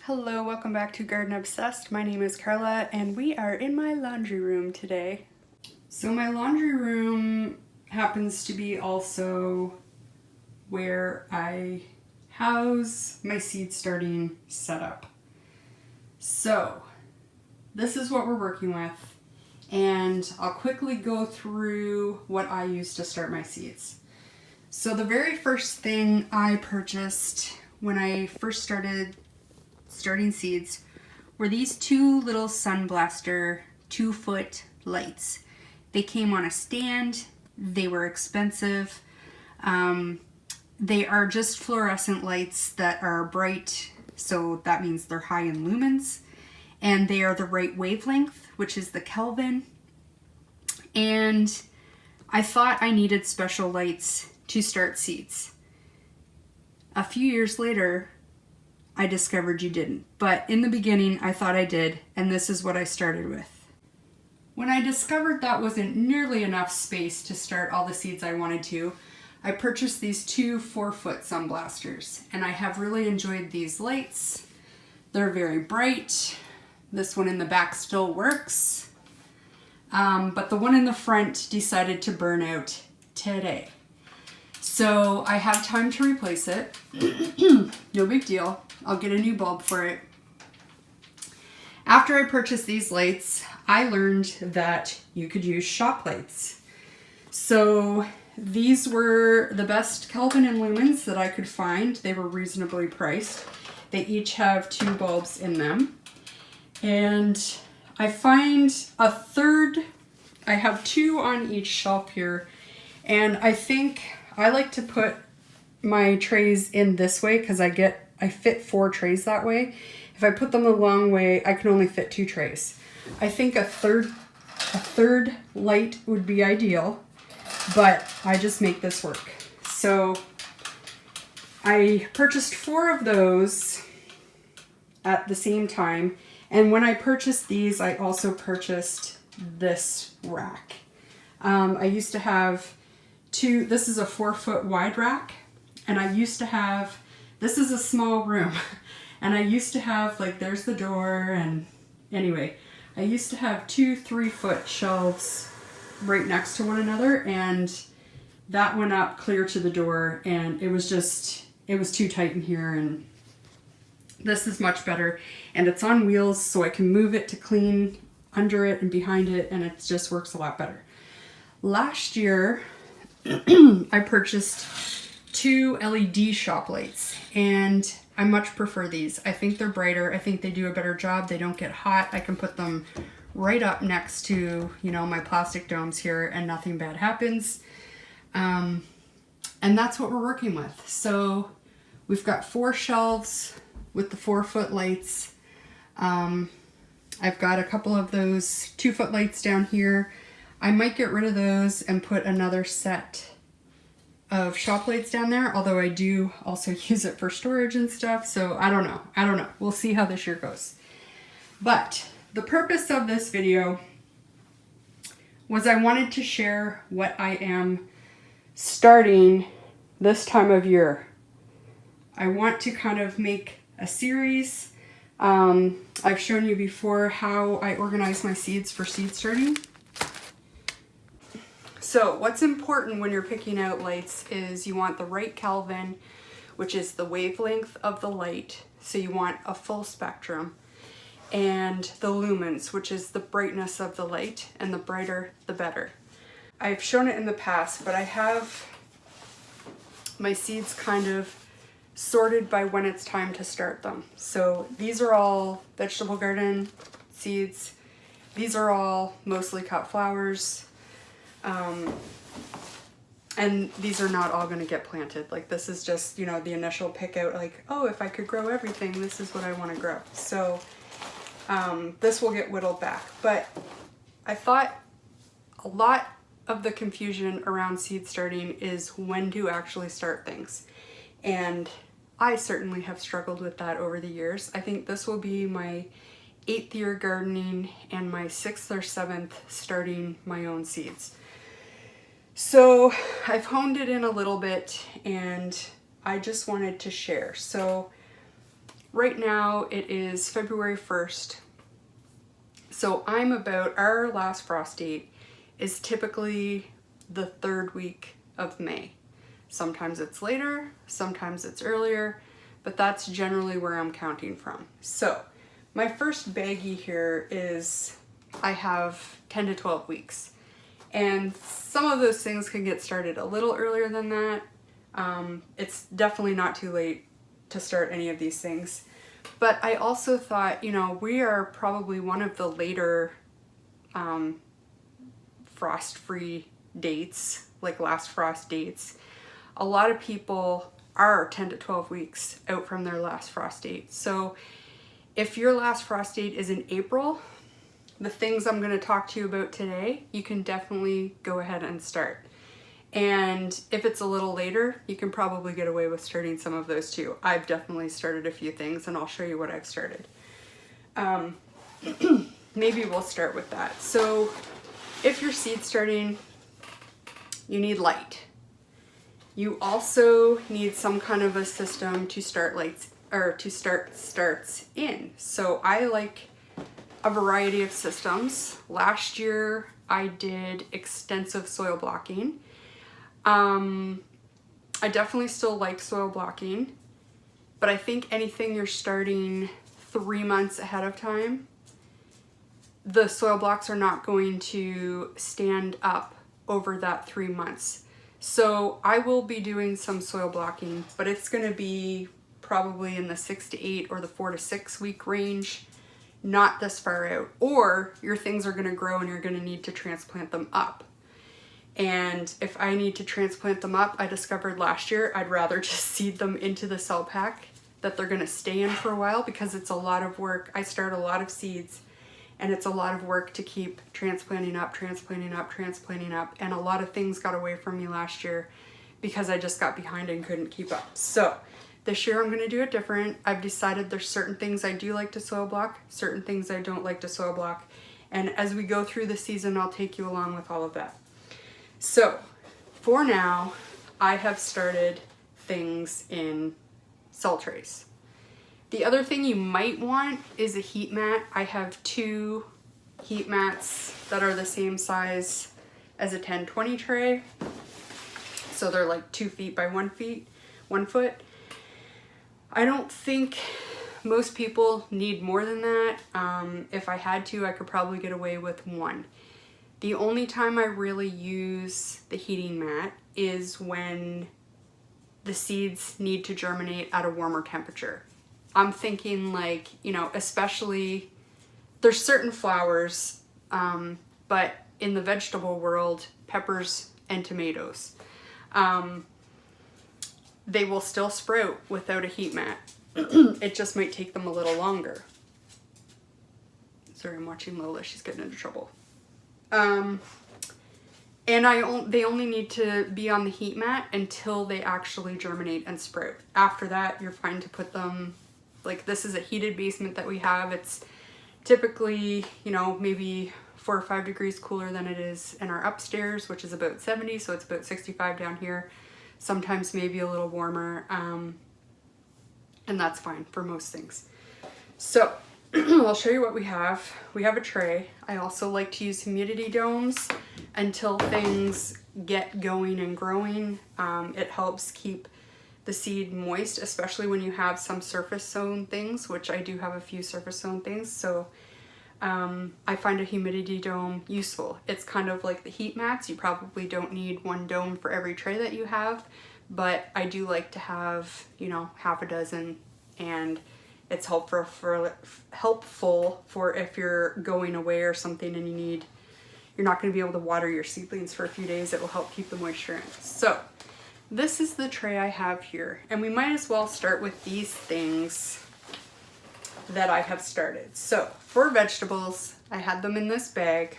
Hello, welcome back to Garden Obsessed. My name is Carla and we are in my laundry room today. So my laundry room happens to be also where I house my seed starting setup. So this is what we're working with, and I'll quickly go through what I use to start my seeds. So the very first thing I purchased when I first started starting seeds were these two little Sunblaster 2-foot lights. They came on a stand. They were expensive. They are just fluorescent lights that are bright, so that means they're high in lumens, and they are the right wavelength, which is the Kelvin. And I thought I needed special lights to start seeds. A few years later, I discovered you didn't. But in the beginning, I thought I did, and this is what I started with. When I discovered that wasn't nearly enough space to start all the seeds I wanted to, I purchased these two 4-foot Sunblasters, and I have really enjoyed these lights. They're very bright. This one in the back still works, but the one in the front decided to burn out today. So I have time to replace it. No big deal. I'll get a new bulb for it. After I purchased these lights, I learned that you could use shop lights. So these were the best Kelvin and Lumens that I could find. They were reasonably priced. They each have 2 bulbs in them. And I find a third, I have 2 on each shelf here. And I think I like to put my trays in this way because I fit 4 trays that way. If I put them the long way, I can only fit 2 trays. I think a third light would be ideal, but I just make this work. So I purchased 4 of those at the same time. And when I purchased these, I also purchased this rack. I used to have 2, this is a 4-foot wide rack, and I used to have, this is a small room, and I used to have, like, there's the door, and anyway, I used to have 2 3-foot shelves right next to one another, and that went up clear to the door, and it was too tight in here, and this is much better, and it's on wheels, so I can move it to clean under it and behind it, and it just works a lot better. Last year, I purchased 2 LED shop lights, and I much prefer these. I think they're brighter. I think they do a better job. They don't get hot. I can put them right up next to, my plastic domes here, and nothing bad happens. And that's what we're working with. So we've got 4 shelves with the 4-foot lights. I've got a couple of those 2-foot lights down here. I might get rid of those and put another set of shop lights down there, although I do also use it for storage and stuff, so I don't know. We'll see how this year goes. But the purpose of this video was I wanted to share what I am starting this time of year. I want to kind of make a series. I've shown you before how I organize my seeds for seed starting. So what's important when you're picking out lights is you want the right Kelvin, which is the wavelength of the light. So you want a full spectrum. And the lumens, which is the brightness of the light, and the brighter, the better. I've shown it in the past, but I have my seeds kind of sorted by when it's time to start them. So these are all vegetable garden seeds. These are all mostly cut flowers. And these are not all going to get planted. Like, this is just, the initial pick out, like, oh, if I could grow everything, this is what I want to grow. So, this will get whittled back. But I thought a lot of the confusion around seed starting is when to actually start things. And I certainly have struggled with that over the years. I think this will be my 8th year gardening and my 6th or 7th starting my own seeds. So I've honed it in a little bit, and I just wanted to share. So right now it is February 1st. So our last frost date is typically the 3rd week of May. Sometimes it's later, sometimes it's earlier, but that's generally where I'm counting from. So my first baggie here is, I have 10 to 12 weeks. And some of those things can get started a little earlier than that. It's definitely not too late to start any of these things. But I also thought, you know, we are probably one of the later frost-free dates, like last frost dates. A lot of people are 10 to 12 weeks out from their last frost date. So if your last frost date is in April, the things I'm going to talk to you about today, you can definitely go ahead and start. And if it's a little later, you can probably get away with starting some of those too. I've definitely started a few things, and I'll show you what I've started. Maybe we'll start with that. So if you're seed starting, you need light. You also need some kind of a system to start lights, or to start starts in. So I like a variety of systems. Last year I did extensive soil blocking. I definitely still like soil blocking, but I think anything you're starting 3 months ahead of time, the soil blocks are not going to stand up over that 3 months. So I will be doing some soil blocking, but it's going to be probably in the 6 to 8 or the 4 to 6 week range, not this far out. Or your things are going to grow and you're going to need to transplant them up. And if I need to transplant them up, I discovered last year I'd rather just seed them into the cell pack that they're going to stay in for a while, because it's a lot of work. I start a lot of seeds, and it's a lot of work to keep transplanting up, transplanting up, transplanting up. And a lot of things got away from me last year because I just got behind and couldn't keep up. So this year I'm going to do it different. I've decided there's certain things I do like to soil block, certain things I don't like to soil block. And as we go through the season, I'll take you along with all of that. So for now, I have started things in cell trays. The other thing you might want is a heat mat. I have 2 heat mats that are the same size as a 10-20 tray. So they're like 2 feet by 1 foot. I don't think most people need more than that. If I had to, I could probably get away with 1. The only time I really use the heating mat is when the seeds need to germinate at a warmer temperature. I'm thinking, like, you know, especially there's certain flowers, but in the vegetable world, peppers and tomatoes, they will still sprout without a heat mat. It just might take them a little longer. Sorry, I'm watching Lola. She's getting into trouble. And they only need to be on the heat mat until they actually germinate and sprout. After that, you're fine to put them, like, this is a heated basement that we have. It's typically, you know, maybe 4 or 5 degrees cooler than it is in our upstairs, which is about 70, so it's about 65 down here. Sometimes maybe a little warmer, and that's fine for most things. So I'll show you what we have. We have a tray. I also like to use humidity domes until things get going and growing. It helps keep the seed moist, especially when you have some surface sown things, which I do have a few surface sown things. So I find a humidity dome useful. It's kind of like the heat mats. You probably don't need 1 dome for every tray that you have, but I do like to have, you know, half a dozen, and it's helpful for if you're going away or something and you're not going to be able to water your seedlings for a few days. It will help keep the moisture in. So this is the tray I have here, and we might as well start with these things that I have started. So for vegetables, I had them in this bag,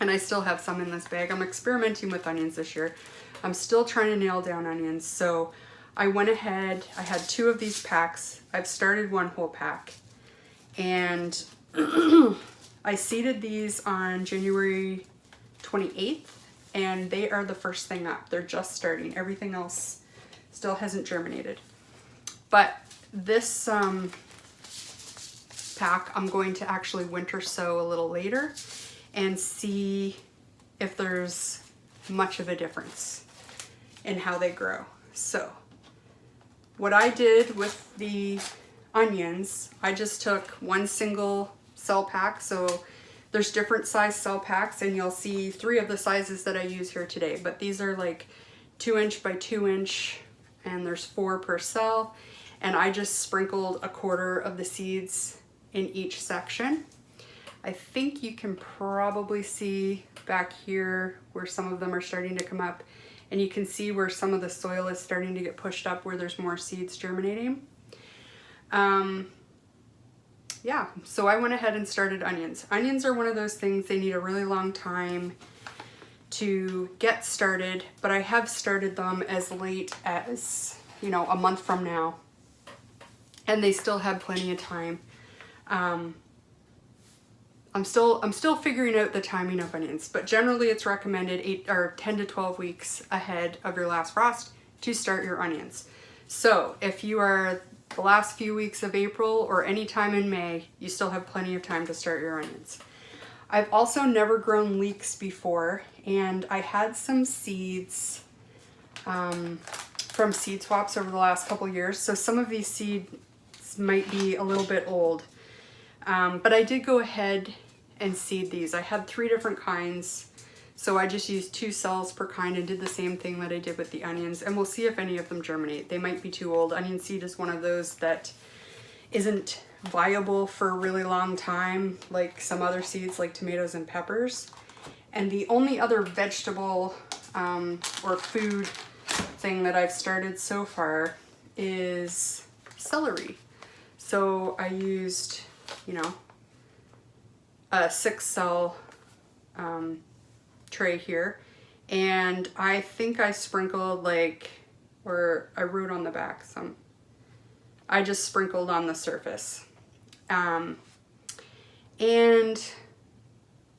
and I still have some in this bag. I'm experimenting with onions this year. I'm still trying to nail down onions. So I went ahead, I had 2 of these packs. I've started 1 whole pack, and I seeded these on January 28th, and they are the first thing up. They're just starting. Everything else still hasn't germinated. But This pack I'm going to actually winter sow a little later and see if there's much of a difference in how they grow. So what I did with the onions, I just took one single cell pack. So there's different size cell packs, and you'll see 3 of the sizes that I use here today, but these are like 2" by 2", and there's 4 per cell. And I just sprinkled 1/4 of the seeds in each section. I think you can probably see back here where some of them are starting to come up, and you can see where some of the soil is starting to get pushed up where there's more seeds germinating. Yeah, so I went ahead and started onions. Onions are one of those things, they need a really long time to get started, but I have started them as late as, you know, a month from now, and they still have plenty of time. I'm still figuring out the timing of onions, but generally it's recommended 10 to 12 weeks ahead of your last frost to start your onions. So if you are the last few weeks of April or any time in May, you still have plenty of time to start your onions. I've also never grown leeks before, and I had some seeds from seed swaps over the last couple years, so some of these seeds might be a little bit old. But I did go ahead and seed these. I had 3 different kinds, so I just used 2 cells per kind and did the same thing that I did with the onions, and we'll see if any of them germinate. They might be too old. Onion seed is one of those that isn't viable for a really long time, like some other seeds like tomatoes and peppers. And the only other vegetable or food thing that I've started so far is celery. So I used, you know, a 6 cell tray here, and I think I sprinkled or I wrote on the back some, I just sprinkled on the surface. And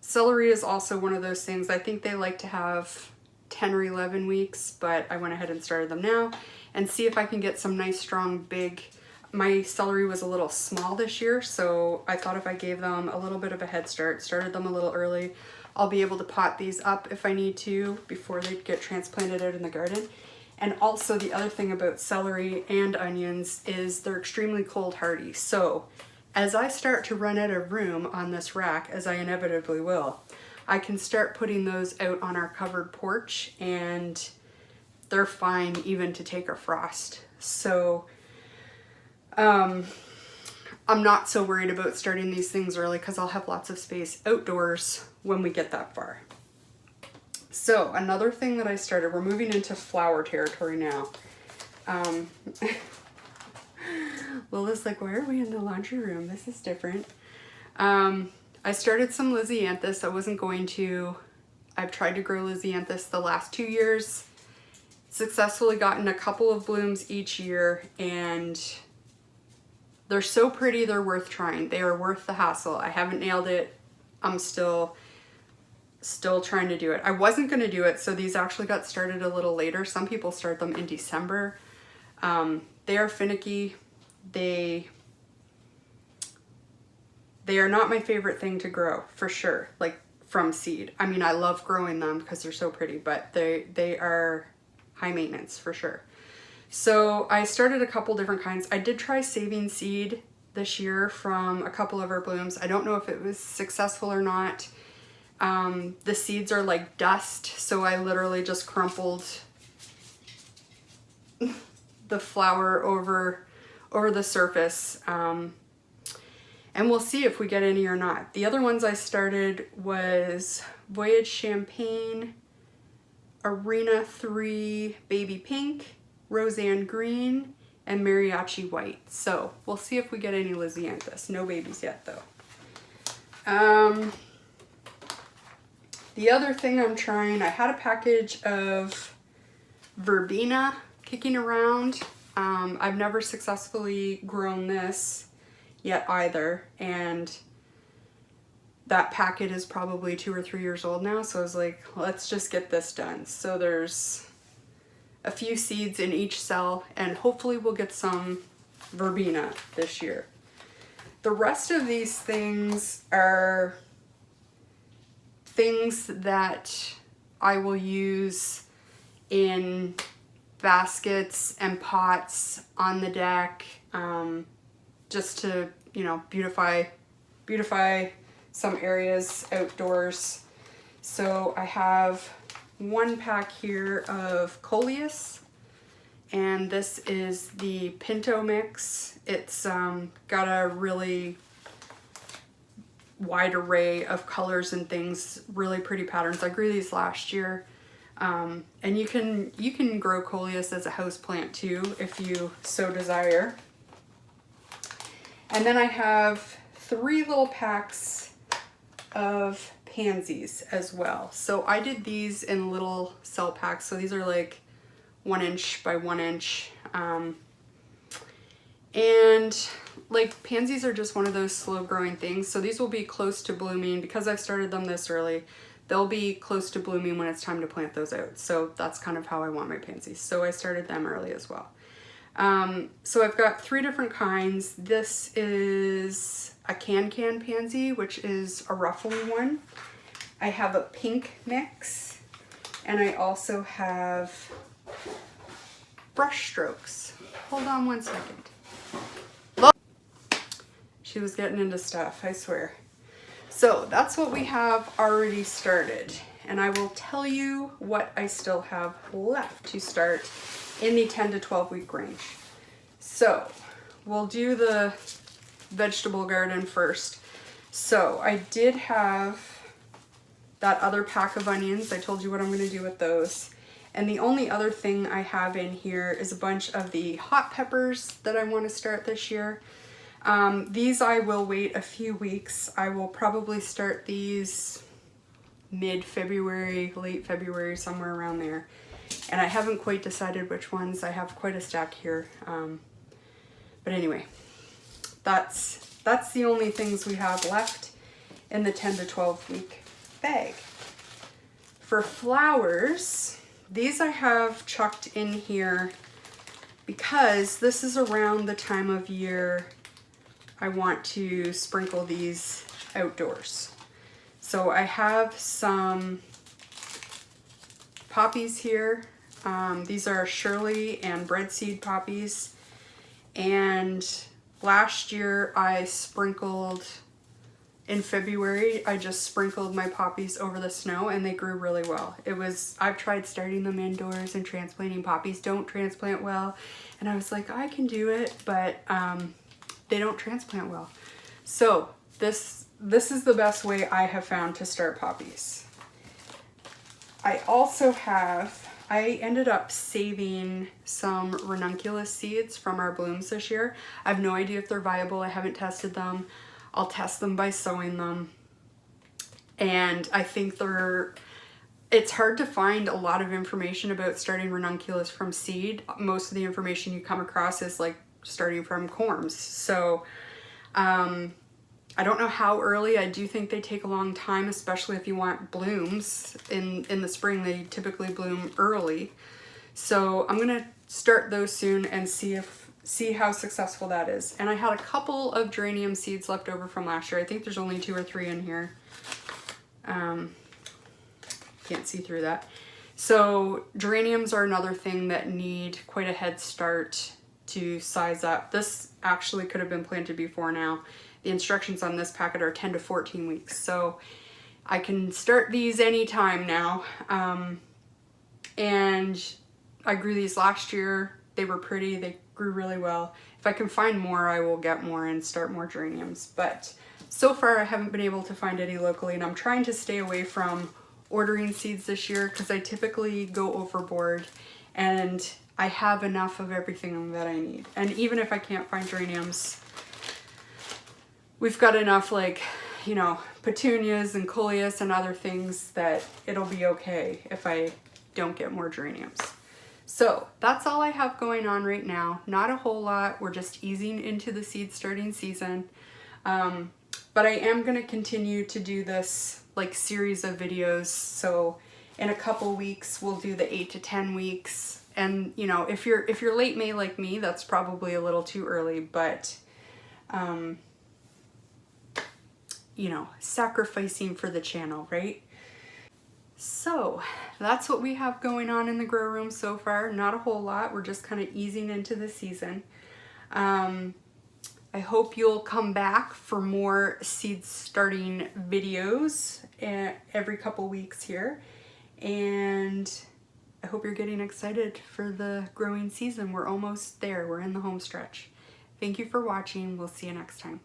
celery is also one of those things, I think they like to have 10 or 11 weeks, but I went ahead and started them now and see if I can get some nice strong big. My celery was a little small this year, so I thought if I gave them a little bit of a head start, started them a little early, I'll be able to pot these up if I need to before they get transplanted out in the garden. And also the other thing about celery and onions is they're extremely cold hardy. So as I start to run out of room on this rack, as I inevitably will, I can start putting those out on our covered porch, and they're fine even to take a frost. So I'm not so worried about starting these things early because I'll have lots of space outdoors when we get that far. So another thing that I started, we're moving into flower territory now. Lola's like, why are we in the laundry room? This is different. I started some Lysianthus. I wasn't going to. I've tried to grow Lysianthus the last 2 years. Successfully gotten a couple of blooms each year, and they're so pretty, they're worth trying. They are worth the hassle. I haven't nailed it. I'm still trying to do it. I wasn't going to do it, so these actually got started a little later. Some people start them in December. They are finicky. They are not my favorite thing to grow, for sure, like from seed. I mean, I love growing them because they're so pretty, but they are high maintenance for sure. So I started a couple different kinds. I did try saving seed this year from a couple of our blooms. I don't know if it was successful or not. The seeds are like dust, so I literally just crumpled the flour over the surface. And we'll see if we get any or not. The other ones I started was Voyage Champagne, Arena 3 Baby Pink, Roseanne Green, and Mariachi White. So we'll see if we get any Lysianthus. No babies yet though. The other thing I'm trying, I had a package of verbena kicking around. I've never successfully grown this yet either, and that packet is probably 2 or 3 years old now, so I was like, let's just get this done. So there's a few seeds in each cell, and hopefully we'll get some verbena this year. The rest of these things are things that I will use in baskets and pots on the deck, just to, you know, beautify some areas outdoors. So I have one pack here of coleus, and this is the Pinto mix. It's got a really wide array of colors and things, really pretty patterns. I grew these last year. And you can grow coleus as a house plant too, if you so desire. And then I have 3 little packs of pansies as well. So I did these in little cell packs. So these are like 1 inch by 1 inch. And like pansies are just one of those slow growing things. So these will be close to blooming because I've started them this early. They'll be close to blooming when it's time to plant those out. So that's kind of how I want my pansies. So I started them early as well. So I've got 3 different kinds. This is a can pansy, which is a ruffly one. I have a pink mix, and I also have brush strokes. Hold on one second. Look. She was getting into stuff, I swear. So that's what we have already started, and I will tell you what I still have left to start in the 10 to 12 week range. So we'll do the vegetable garden first. So I did have that other pack of onions. I told you what I'm going to do with those. And the only other thing I have in here is a bunch of the hot peppers that I want to start this year. These I will wait a few weeks. I will probably start these mid-February, late February, somewhere around there. And I haven't quite decided which ones. I have quite a stack here. But anyway, that's the only things we have left in the 10 to 12 week bag. For flowers, these I have chucked in here because this is around the time of year I want to sprinkle these outdoors. So I have some poppies here. These are Shirley and breadseed poppies. And last year I sprinkled, in February, I just sprinkled my poppies over the snow and they grew really well. I've tried starting them indoors and transplanting poppies. Don't transplant well. And I was like, I can do it, but they don't transplant well. So this is the best way I have found to start poppies. I also I ended up saving some ranunculus seeds from our blooms this year. I have no idea if they're viable. I haven't tested them. I'll test them by sowing them. And I think it's hard to find a lot of information about starting ranunculus from seed. Most of the information you come across is like starting from corms. So I don't know how early. I do think they take a long time, especially if you want blooms. In the spring, they typically bloom early. So I'm gonna start those soon and see how successful that is. And I had a couple of geranium seeds left over from last year. I think there's only 2 or 3 in here. Can't see through that. So geraniums are another thing that need quite a head start to size up. This actually could have been planted before now. The instructions on this packet are 10 to 14 weeks. So I can start these anytime now. And I grew these last year. They were pretty, they grew really well. If I can find more, I will get more and start more geraniums. But so far I haven't been able to find any locally, and I'm trying to stay away from ordering seeds this year because I typically go overboard and I have enough of everything that I need. And even if I can't find geraniums, we've got enough, like, you know, petunias and coleus and other things that it'll be okay if I don't get more geraniums. So that's all I have going on right now. Not a whole lot. We're just easing into the seed starting season. But I am going to continue to do this like series of videos. So in a couple weeks, we'll do the 8 to 10 weeks. And you know, if you're late May like me, that's probably a little too early, but you know, sacrificing for the channel, right? So that's what we have going on in the grow room so far. Not a whole lot. We're just kind of easing into the season. I hope you'll come back for more seed starting videos every couple weeks here. And I hope you're getting excited for the growing season. We're almost there. We're in the home stretch. Thank you for watching. We'll see you next time.